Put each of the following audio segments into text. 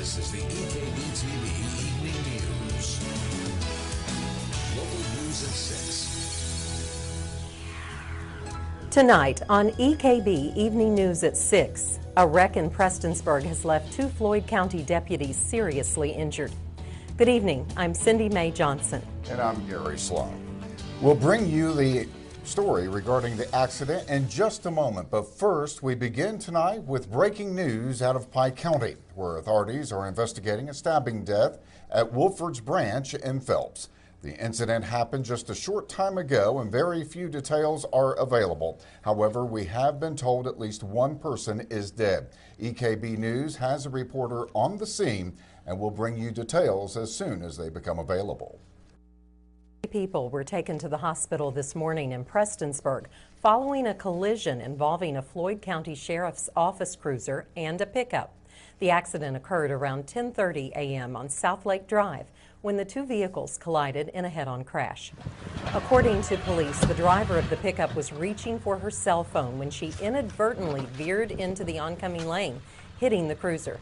This is the EKB TV Evening News. Local news at 6. Tonight on EKB Evening News at 6, a wreck in Prestonsburg has left 2 Floyd County deputies seriously injured. Good evening, I'm Cindy Mae Johnson. And I'm Gary Sloan. We'll bring you the story regarding the accident in just a moment, but first we begin tonight with breaking news out of Pike County, where authorities are investigating a stabbing death at Wolford's Branch in Phelps. The incident happened just a short time ago and very few details are available. However, we have been told at least one person is dead. EKB News has a reporter on the scene and will bring you details as soon as they become available. People were taken to the hospital this morning in Prestonsburg following a collision involving a Floyd County Sheriff's Office cruiser and a pickup. The accident occurred around 10:30 a.m. on South Lake Drive when the 2 vehicles collided in a head-on crash. According to police, the driver of the pickup was reaching for her cell phone when she inadvertently veered into the oncoming lane, hitting the cruiser.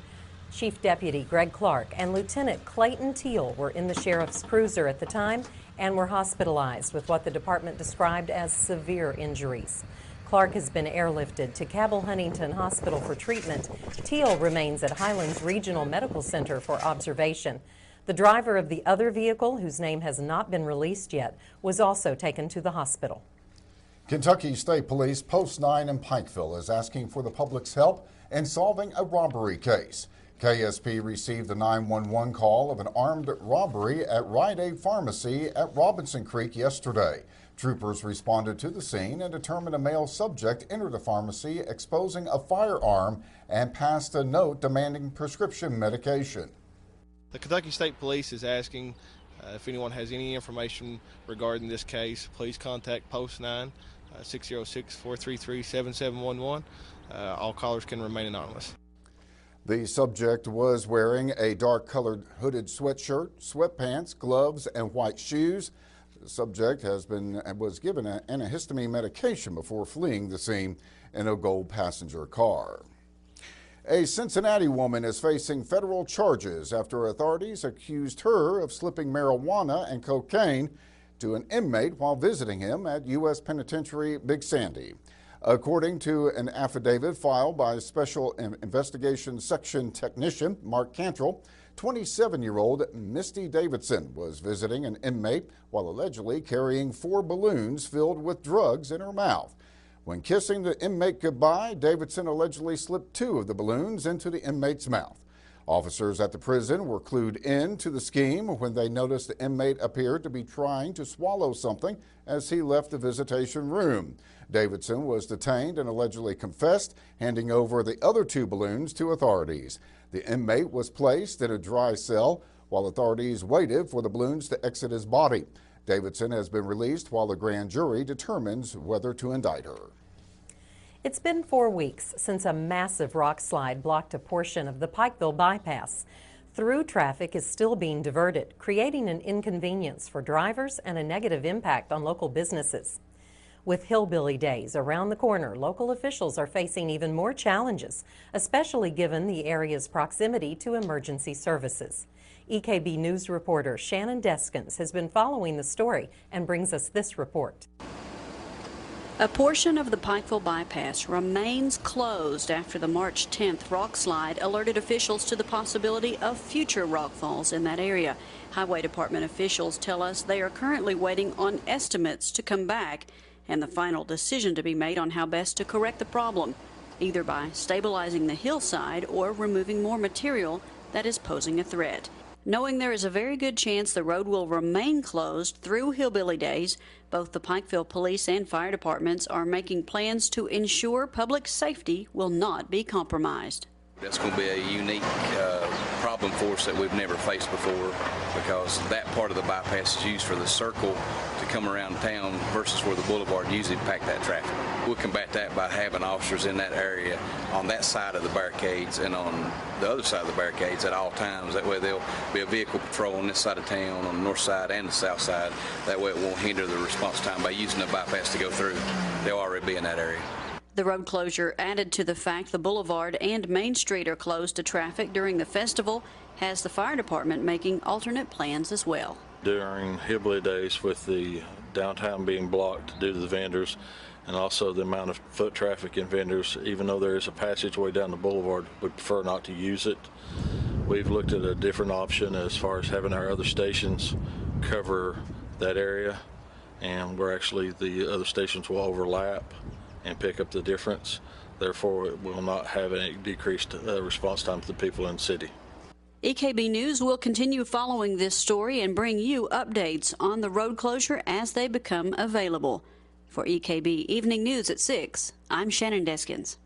Chief Deputy Greg Clark and Lieutenant Clayton Teal were in the sheriff's cruiser at the time and were hospitalized with what the department described as severe injuries. Clark has been airlifted to Cabell Huntington Hospital for treatment. Teal remains at Highlands Regional Medical Center for observation. The driver of the other vehicle, whose name has not been released yet, was also taken to the hospital. Kentucky State Police Post 9 in Pikeville is asking for the public's help in solving a robbery case. KSP received a 911 call of an armed robbery at Rite Aid Pharmacy at Robinson Creek yesterday. Troopers responded to the scene and determined a male subject entered the pharmacy exposing a firearm and passed a note demanding prescription medication. The Kentucky State Police is asking if anyone has any information regarding this case, please contact Post 9, 606-433-7711. All callers can remain anonymous. The subject was wearing a dark-colored hooded sweatshirt, sweatpants, gloves, and white shoes. The subject was given an antihistamine medication before fleeing the scene in a gold passenger car. A Cincinnati woman is facing federal charges after authorities accused her of slipping marijuana and cocaine to an inmate while visiting him at U.S. Penitentiary Big Sandy. According to an affidavit filed by Special Investigations Section Technician Mark Cantrell, 27-year-old Misty Davidson was visiting an inmate while allegedly carrying 4 balloons filled with drugs in her mouth. When kissing the inmate goodbye, Davidson allegedly slipped 2 of the balloons into the inmate's mouth. Officers at the prison were clued in to the scheme when they noticed the inmate appeared to be trying to swallow something as he left the visitation room. Davidson was detained and allegedly confessed, handing over the other 2 balloons to authorities. The inmate was placed in a dry cell while authorities waited for the balloons to exit his body. Davidson has been released while the grand jury determines whether to indict her. It's been 4 weeks since a massive rock slide blocked a portion of the Pikeville bypass. Through traffic is still being diverted, creating an inconvenience for drivers and a negative impact on local businesses. With Hillbilly Days around the corner, local officials are facing even more challenges, especially given the area's proximity to emergency services. EKB News reporter Shannon Deskins has been following the story and brings us this report. A portion of the Pikeville bypass remains closed after the March 10th rock slide alerted officials to the possibility of future rock falls in that area. Highway Department officials tell us they are currently waiting on estimates to come back and the final decision to be made on how best to correct the problem, either by stabilizing the hillside or removing more material that is posing a threat. Knowing there is a very good chance the road will remain closed through Hillbilly Days, both the Pikeville Police and Fire Departments are making plans to ensure public safety will not be compromised. That's going to be a unique problem for us that we've never faced before, because that part of the bypass is used for the circle to come around town versus where the boulevard usually pack that traffic. We'll combat that by having officers in that area on that side of the barricades and on the other side of the barricades at all times. That way there'll be a vehicle patrol on this side of town, on the north side and the south side. That way it won't hinder the response time by using the bypass to go through. They'll already be in that area. The road closure, added to the fact the boulevard and Main Street are closed to traffic during the festival, has the fire department making alternate plans as well. During hillbilly days, with the downtown being blocked due to the vendors and also the amount of foot traffic and vendors, even though there is a passageway down the boulevard, we prefer not to use it. We've looked at a different option as far as having our other stations cover that area, and the other stations will overlap and pick up the difference. Therefore, it will not have any decreased response time to the people in the city. EKB News will continue following this story and bring you updates on the road closure as they become available. For EKB Evening News at 6, I'm Shannon Deskins.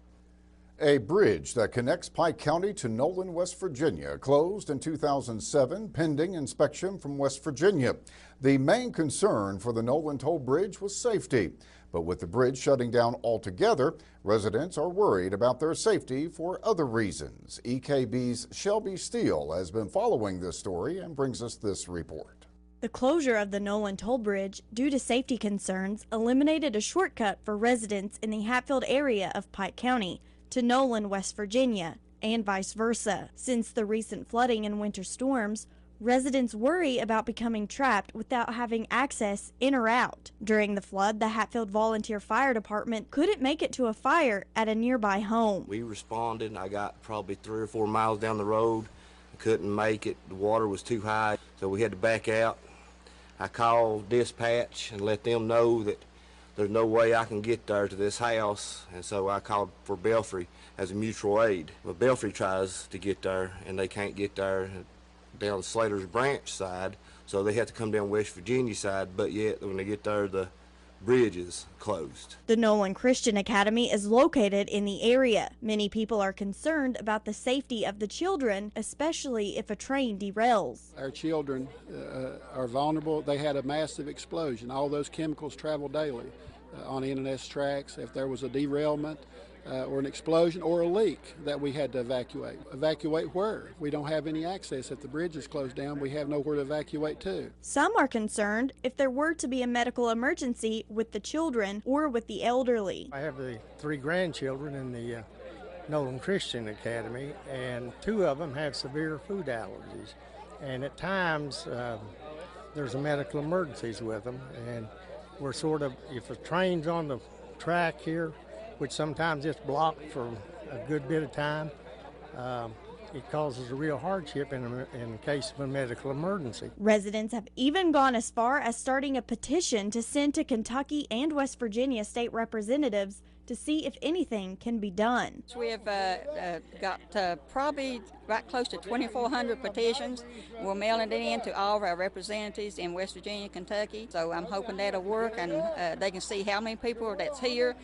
A bridge that connects Pike County to Nolan, West Virginia, closed in 2007 pending inspection from West Virginia. The main concern for the Nolan toll bridge was safety. But with the bridge shutting down altogether, residents are worried about their safety for other reasons. EKB's Shelby Steele has been following this story and brings us this report. The closure of the Nolan toll bridge, due to safety concerns, eliminated a shortcut for residents in the Hatfield area of Pike County to Nolan, West Virginia, and vice versa. Since the recent flooding and winter storms, residents worry about becoming trapped without having access in or out. During the flood, the Hatfield Volunteer Fire Department couldn't make it to a fire at a nearby home. We responded. I got probably 3 or 4 miles down the road. I couldn't make it. The water was too high, so we had to back out. I called dispatch and let them know that there's no way I can get there to this house, and so I called for Belfry as a mutual aid. But Belfry tries to get there, and they can't get there down Slater's branch side, so they have to come down West Virginia side, but yet when they get there, the bridge is closed. The Nolan Christian Academy is located in the area. Many people are concerned about the safety of the children, especially if a train derails. Our children are vulnerable. They had a massive explosion. All those chemicals travel daily on NS tracks. If there was a derailment or an explosion or a leak that we had to evacuate. Evacuate where? We don't have any access. If the bridge is closed down, we have nowhere to evacuate to. Some are concerned if there were to be a medical emergency with the children or with the elderly. I have the 3 grandchildren in the Nolan Christian Academy, and 2 of them have severe food allergies. And at times, there's medical emergencies with them, and we're sort of, if a train's on the track here, which sometimes it's blocked for a good bit of time, it causes a real hardship in case of a medical emergency. Residents have even gone as far as starting a petition to send to Kentucky and West Virginia state representatives to see if anything can be done. We have got probably right close to 2,400 petitions. We're mailing it in to all of our representatives in West Virginia, Kentucky. So I'm hoping that'll work and they can see how many people that's here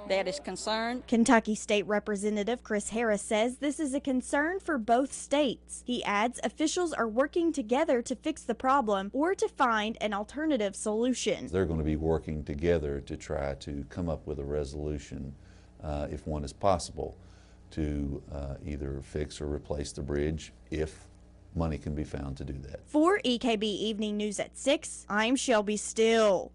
that is concerned. Kentucky State Representative Chris Harris says this is a concern for both states. He adds officials are working together to fix the problem or to find an alternative solution. They're going to be working together to try to come up with a resolution, if one is possible, to either fix or replace the bridge if money can be found to do that. For EKB Evening News at 6, I'm Shelby Steele.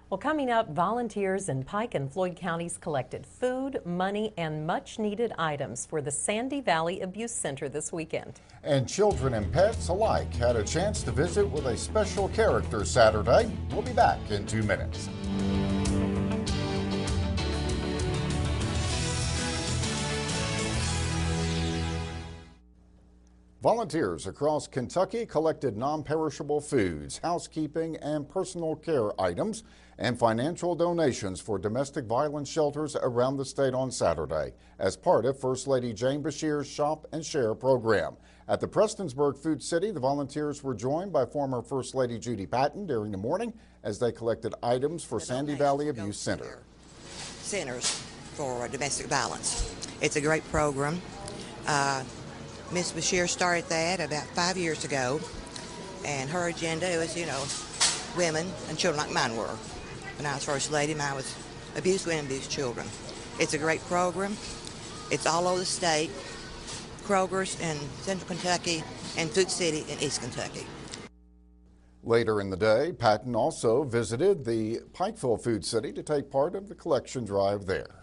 Well, coming up, volunteers in Pike and Floyd counties collected food, money, and much-needed items for the Sandy Valley Abuse Center this weekend. And children and pets alike had a chance to visit with a special character Saturday. We'll be back in 2 minutes. Volunteers across Kentucky collected non-perishable foods, housekeeping and personal care items, and financial donations for domestic violence shelters around the state on Saturday as part of First Lady Jane Beshear's Shop and Share program. At the Prestonsburg Food City, the volunteers were joined by former First Lady Judy Patton during the morning as they collected items for Sandy Valley Abuse Center. Centers for domestic violence. It's a great program. Miss Beshear started that about 5 years ago, and her agenda was, women and children like mine were. When I was First Lady, mine was abused women, abused children. It's a great program. It's all over the state, Kroger's in Central Kentucky and Food City in East Kentucky. Later in the day, Patton also visited the Pikeville Food City to take part of the collection drive there.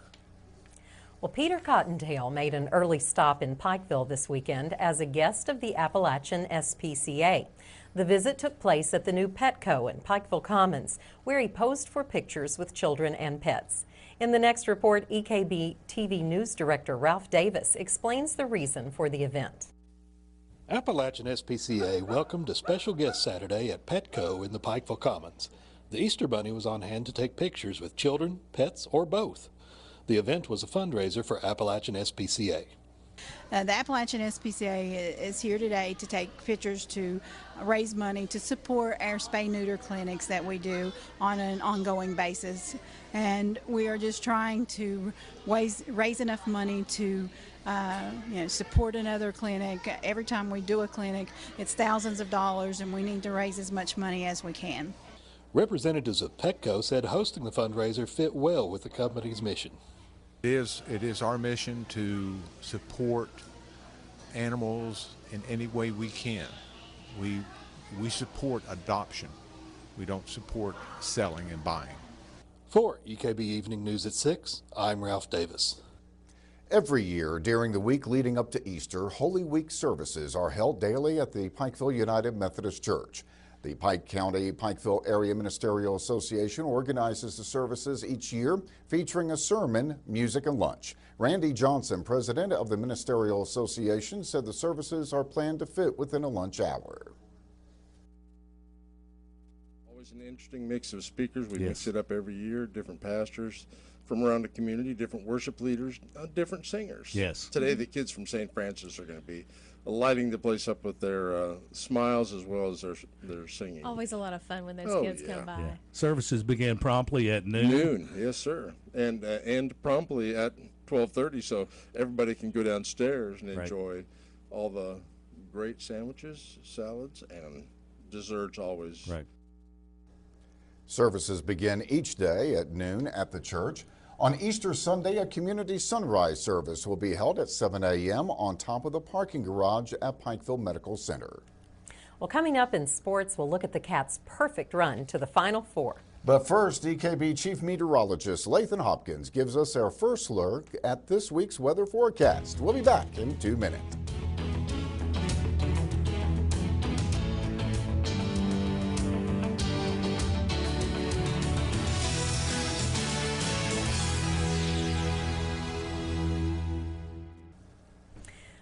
Well, Peter Cottontail made an early stop in Pikeville this weekend as a guest of the Appalachian SPCA. The visit took place at the new Petco in Pikeville Commons, where he posed for pictures with children and pets. In the next report, EKB TV News Director Ralph Davis explains the reason for the event. Appalachian SPCA welcomed a special guest Saturday at Petco in the Pikeville Commons. The Easter Bunny was on hand to take pictures with children, pets, or both. The event was a fundraiser for Appalachian SPCA. The Appalachian SPCA is here today to take pictures to raise money to support our spay-neuter clinics that we do on an ongoing basis. And we are just trying to raise enough money to support another clinic. Every time we do a clinic, it's thousands of dollars, and we need to raise as much money as we can. Representatives of Petco said hosting the fundraiser fit well with the company's mission. It is our mission to support animals in any way we can. We support adoption. We don't support selling and buying. For EKB Evening News at 6, I'm Ralph Davis. Every year during the week leading up to Easter, Holy Week services are held daily at the Pikeville United Methodist Church. The Pike County Pikeville Area Ministerial Association organizes the services each year, featuring a sermon, music, and lunch. Randy Johnson, president of the Ministerial Association, said the services are planned to fit within a lunch hour. Always an interesting mix of speakers. We mix it up every year, different pastors from around the community, different worship leaders, different singers. Yes. Today the kids from St. Francis are going to be lighting the place up with their smiles as well as their singing. Always a lot of fun when those kids come by. Yeah. Services begin promptly at noon. Noon, yes, sir, and promptly at 12:30, so everybody can go downstairs and enjoy all the great sandwiches, salads, and desserts always. Right. Services begin each day at noon at the church. On Easter Sunday, a community sunrise service will be held at 7 a.m. on top of the parking garage at Pikeville Medical Center. Well, coming up in sports, we'll look at the Cats' perfect run to the Final Four. But first, EKB Chief Meteorologist Lathan Hopkins gives us our first look at this week's weather forecast. We'll be back in 2 minutes.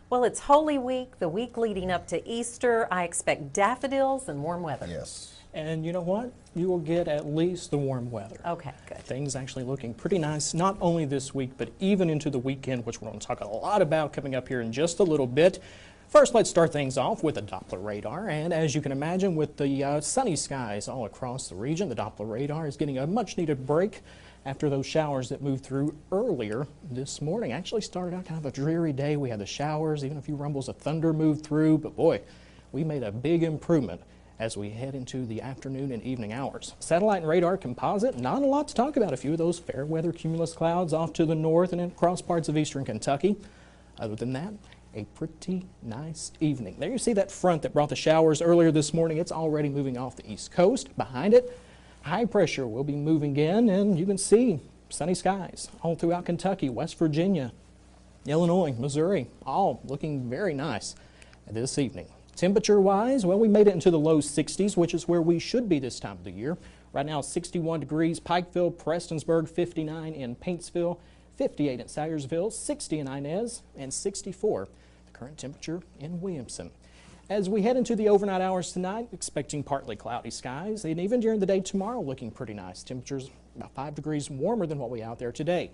Well, it's Holy Week, the week leading up to Easter. I expect daffodils and warm weather. Yes. And you know what? You will get at least the warm weather. Okay, good. Things actually looking pretty nice, not only this week, but even into the weekend, which we're going to talk a lot about coming up here in just a little bit. First, let's start things off with a Doppler radar. And as you can imagine, with the sunny skies all across the region, the Doppler radar is getting a much-needed break after those showers that moved through earlier this morning. Actually started out kind of a dreary day. We had the showers, even a few rumbles of thunder moved through, but boy, we made a big improvement as we head into the afternoon and evening hours. Satellite and radar composite, not a lot to talk about. A few of those fair weather cumulus clouds off to the north and across parts of eastern Kentucky. Other than that, a pretty nice evening. There you see that front that brought the showers earlier this morning. It's already moving off the east coast. Behind it, high pressure will be moving in, and you can see sunny skies all throughout Kentucky, West Virginia, Illinois, Missouri, all looking very nice this evening. Temperature-wise, well, we made it into the low 60s, which is where we should be this time of the year. Right now, 61 degrees, Pikeville, Prestonsburg, 59 in Paintsville, 58 in Salyersville, 60 in Inez, and 64 the current temperature in Williamson. As we head into the overnight hours tonight, expecting partly cloudy skies, and even during the day tomorrow looking pretty nice. Temperatures about 5 degrees warmer than what we out there today.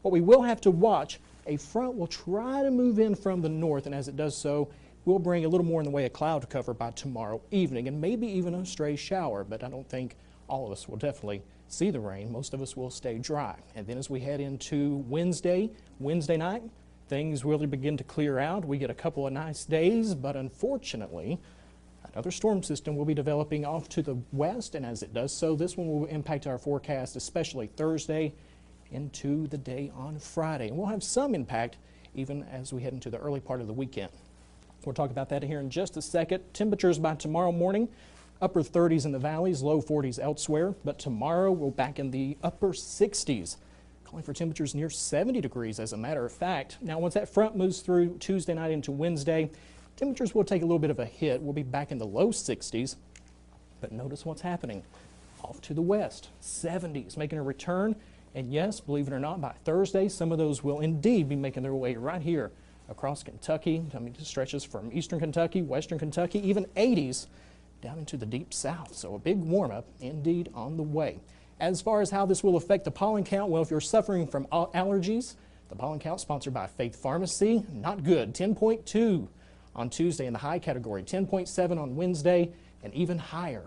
What we will have to watch, a front will try to move in from the north, and as it does so, will bring a little more in the way of cloud cover by tomorrow evening, and maybe even a stray shower, but I don't think all of us will definitely see the rain. Most of us will stay dry. And then as we head into Wednesday night, things really begin to clear out. We get a couple of nice days, but unfortunately, another storm system will be developing off to the west, and as it does so, this one will impact our forecast, especially Thursday into the day on Friday. And we'll have some impact even as we head into the early part of the weekend. We'll talk about that here in just a second. Temperatures by tomorrow morning, upper 30s in the valleys, low 40s elsewhere, but tomorrow we're back in the upper 60s. calling for temperatures near 70 degrees as a matter of fact. Now, once that front moves through Tuesday night into Wednesday, temperatures will take a little bit of a hit. We'll be back in the low 60s, but notice what's happening. Off to the west, 70s making a return. And yes, believe it or not, by Thursday, some of those will indeed be making their way right here across Kentucky. I mean, it stretches from eastern Kentucky, western Kentucky, even 80s down into the deep south. So a big warm-up indeed on the way. As far as how this will affect the pollen count, well, if you're suffering from allergies, the pollen count sponsored by Faith Pharmacy, not good. 10.2 on Tuesday in the high category, 10.7 on Wednesday, and even higher.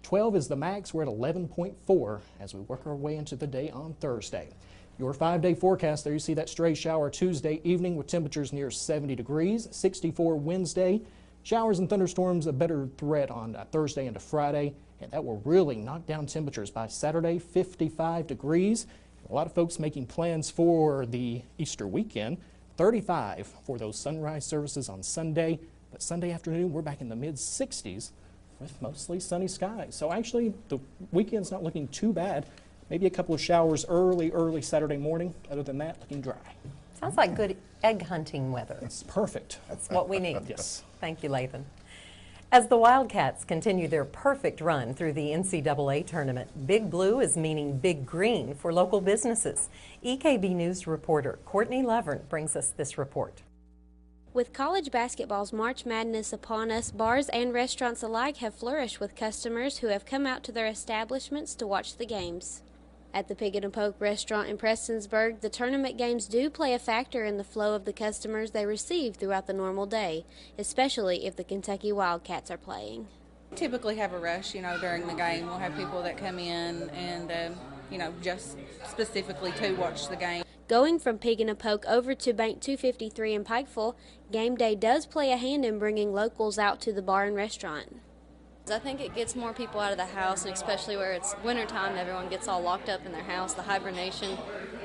12 is the max. We're at 11.4 as we work our way into the day on Thursday. Your 5-day forecast, there you see that stray shower Tuesday evening with temperatures near 70 degrees, 64 Wednesday. Showers and thunderstorms a better threat on Thursday into Friday, and that will really knock down temperatures by Saturday, 55 degrees. A lot of folks making plans for the Easter weekend, 35 for those sunrise services on Sunday, but Sunday afternoon we're back in the mid-60s. With mostly sunny skies. So actually the weekend's not looking too bad. Maybe a couple of showers early Saturday morning. Other than that, looking dry. Sounds like good egg hunting weather. It's perfect. That's what we need. Yes. Thank you, Lathan. As the Wildcats continue their perfect run through the NCAA tournament, Big Blue is meaning Big Green for local businesses. EKB News reporter Courtney Levern brings us this report. With college basketball's March Madness upon us, bars and restaurants alike have flourished with customers who have come out to their establishments to watch the games. At the Pig and Poke restaurant in Prestonsburg, the tournament games do play a factor in the flow of the customers they receive throughout the normal day, especially if the Kentucky Wildcats are playing. We typically have a rush, during the game. We'll have people that come in and, just specifically to watch the game. Going from Pig and Poke over to Bank 253 in Pikeville, game day does play a hand in bringing locals out to the bar and restaurant. I think it gets more people out of the house, and especially where it's wintertime, everyone gets all locked up in their house, the hibernation,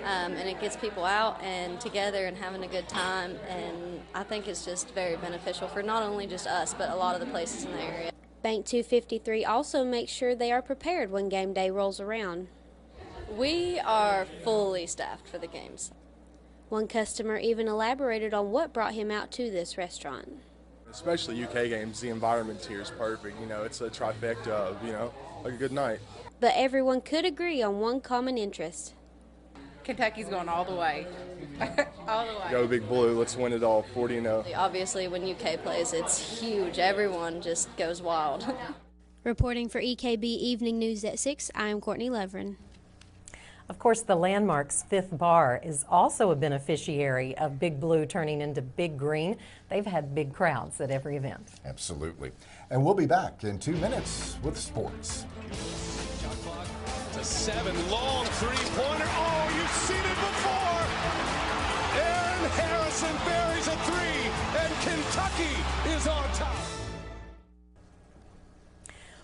and it gets people out and together and having a good time, and I think it's just very beneficial for not only just us, but a lot of the places in the area. Bank 253 also makes sure they are prepared when game day rolls around. We are fully staffed for the games. One customer even elaborated on what brought him out to this restaurant. Especially UK games, the environment here is perfect. It's a trifecta of, like a good night. But everyone could agree on one common interest. Kentucky's going all the way. All the way. Go Big Blue, let's win it all, 40-0. Obviously, when UK plays, it's huge. Everyone just goes wild. Reporting for EKB Evening News at 6, I am Courtney Levern. Of course, the Landmark's Fifth Bar is also a beneficiary of Big Blue turning into Big Green. They've had big crowds at every event. Absolutely. And we'll be back in 2 minutes with sports. It's a 7 long three-pointer. Oh, you've seen it before. Aaron Harrison buries a 3, and Kentucky is on top.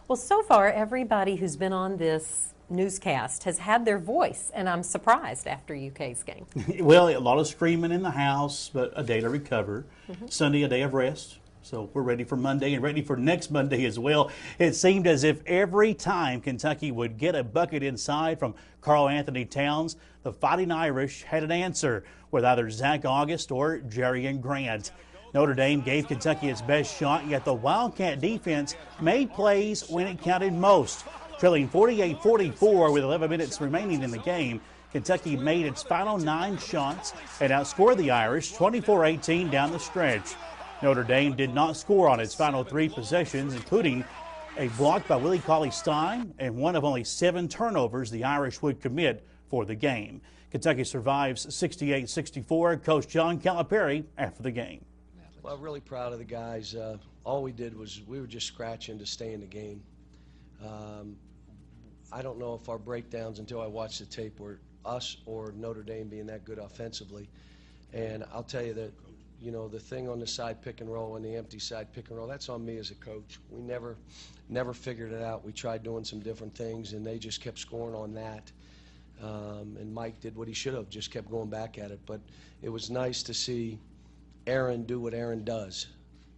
Well, so far, everybody who's been on this newscast has had their voice, and I'm surprised after UK's game. Well, a lot of screaming in the house, but a day to recover. Sunday, a day of rest. So we're ready for Monday and ready for next Monday as well. It seemed as if every time Kentucky would get a bucket inside from Carl Anthony Towns, the Fighting Irish had an answer with either Zach August or Jerry and Grant. Notre Dame gave Kentucky its best shot, yet the Wildcat defense made plays when it counted most. Trailing 48-44 with 11 minutes remaining in the game, Kentucky made its final 9 shots and outscored the Irish 24-18 down the stretch. Notre Dame did not score on its final 3 possessions, including a block by Willie Cauley-Stein and one of only 7 turnovers the Irish would commit for the game. Kentucky survives 68-64. Coach John Calipari after the game. Well, really proud of the guys. All we did was we were just scratching to stay in the game. I don't know if our breakdowns until I watched the tape were us or Notre Dame being that good offensively. And I'll tell you that, the thing on the side pick and roll and the empty side pick and roll, that's on me as a coach. We never figured it out. We tried doing some different things, and they just kept scoring on that. And Mike did what he should have, just kept going back at it. But it was nice to see Aaron do what Aaron does.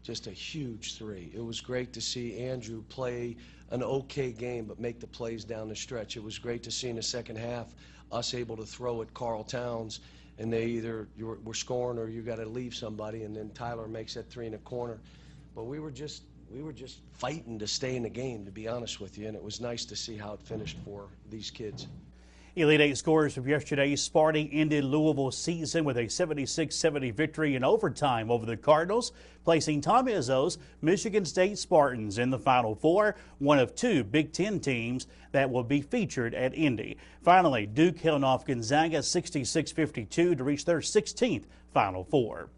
Just a huge 3. It was great to see Andrew play an okay game but make the plays down the stretch. It was great to see in the second half us able to throw at Carl Towns, and they either were scoring or you got to leave somebody, and then Tyler makes that three in the corner. But we were just fighting to stay in the game, to be honest with you, and it was nice to see how it finished for these kids. Elite Eight scores from yesterday's Sparty ended Louisville's season with a 76-70 victory in overtime over the Cardinals, placing Tom Izzo's Michigan State Spartans in the Final Four, one of two Big Ten teams that will be featured at Indy. Finally, Duke held off Gonzaga 66-52 to reach their 16th Final Four.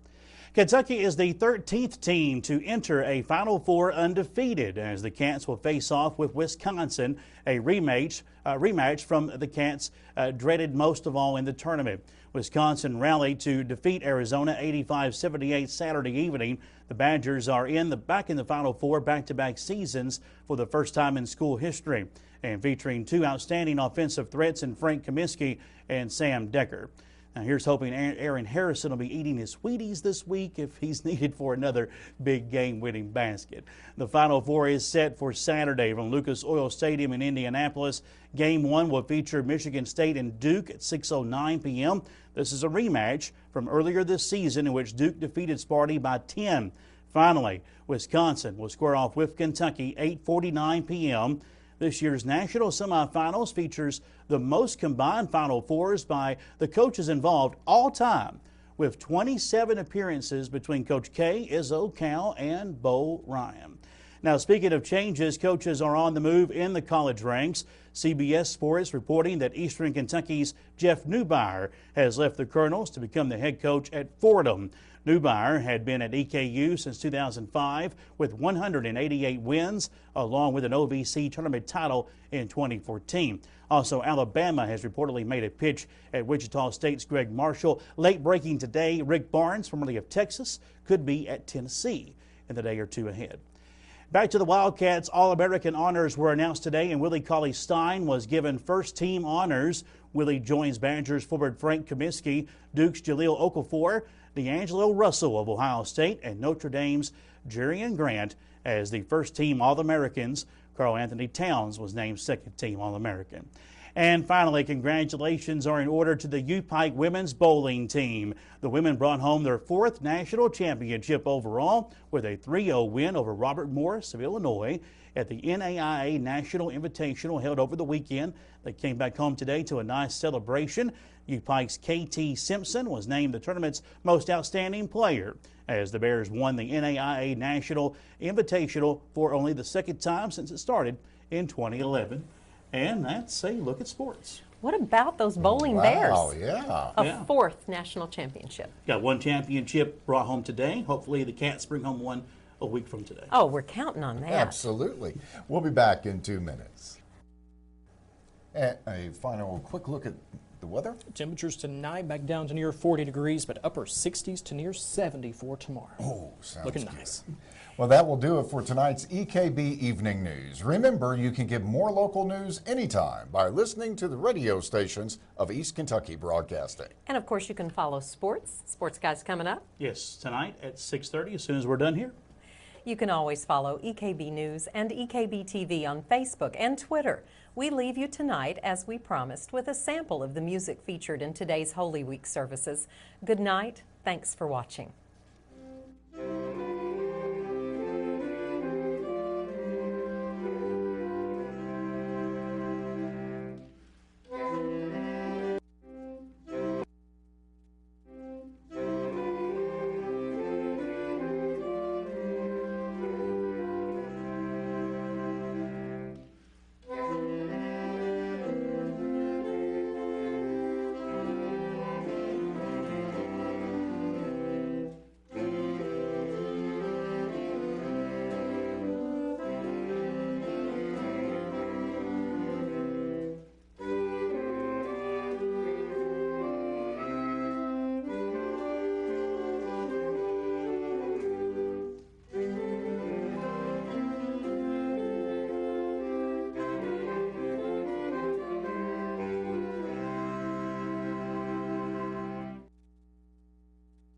Kentucky is the 13th team to enter a Final Four undefeated, as the Cats will face off with Wisconsin, a rematch from the Cats dreaded most of all in the tournament. Wisconsin rallied to defeat Arizona 85-78 Saturday evening. The Badgers are back in the Final Four back-to-back seasons for the first time in school history, and featuring two outstanding offensive threats in Frank Kaminsky and Sam Decker. Now here's hoping Aaron Harrison will be eating his Wheaties this week if he's needed for another big game-winning basket. The Final Four is set for Saturday from Lucas Oil Stadium in Indianapolis. Game 1 will feature Michigan State and Duke at 6:09 p.m. This is a rematch from earlier this season in which Duke defeated Sparty by 10. Finally, Wisconsin will square off with Kentucky 8:49 p.m. This year's national semifinals features the most combined Final Fours by the coaches involved all time, with 27 appearances between Coach K, Izzo, Cal, and Bo Ryan. Now, speaking of changes, coaches are on the move in the college ranks. CBS Sports reporting that Eastern Kentucky's Jeff Neubauer has left the Colonels to become the head coach at Fordham. Neubauer had been at EKU since 2005 with 188 wins, along with an OVC tournament title in 2014. Also, Alabama has reportedly made a pitch at Wichita State's Greg Marshall. Late breaking today, Rick Barnes, formerly of Texas, could be at Tennessee in the day or two ahead. Back to the Wildcats, All-American honors were announced today, and Willie Cauley-Stein was given first-team honors. Willie joins Badgers forward Frank Kaminsky, Duke's Jaleel Okafor, D'Angelo Russell of Ohio State, and Notre Dame's Jerian Grant as the first-team All-Americans. Karl Anthony Towns was named second-team All-American. And finally, congratulations are in order to the U-Pike women's bowling team. The women brought home their 4th national championship overall with a 3-0 win over Robert Morris of Illinois at the NAIA National Invitational held over the weekend. They came back home today to a nice celebration. U-Pike's KT Simpson was named the tournament's most outstanding player as the Bears won the NAIA National Invitational for only the second time since it started in 2011. And that's a look at sports. What about those bowling Bears? Wow, yeah. A 4th national championship. Got one championship brought home today. Hopefully the Cats bring home one a week from today. Oh, we're counting on that. Absolutely. We'll be back in 2 minutes. And a final quick look at the weather. Temperatures tonight back down to near 40 degrees, but upper 60s to near 70 for tomorrow. Oh, sounds looking good. nice. Well, that will do it for tonight's EKB Evening News. Remember, you can get more local news anytime by listening to the radio stations of East Kentucky Broadcasting. And of course, you can follow sports. Sports Guys coming up. Yes, tonight at 6:30 as soon as we're done here. You can always follow EKB News and EKB TV on Facebook and Twitter. We leave you tonight, as we promised, with a sample of the music featured in today's Holy Week services. Good night. Thanks for watching.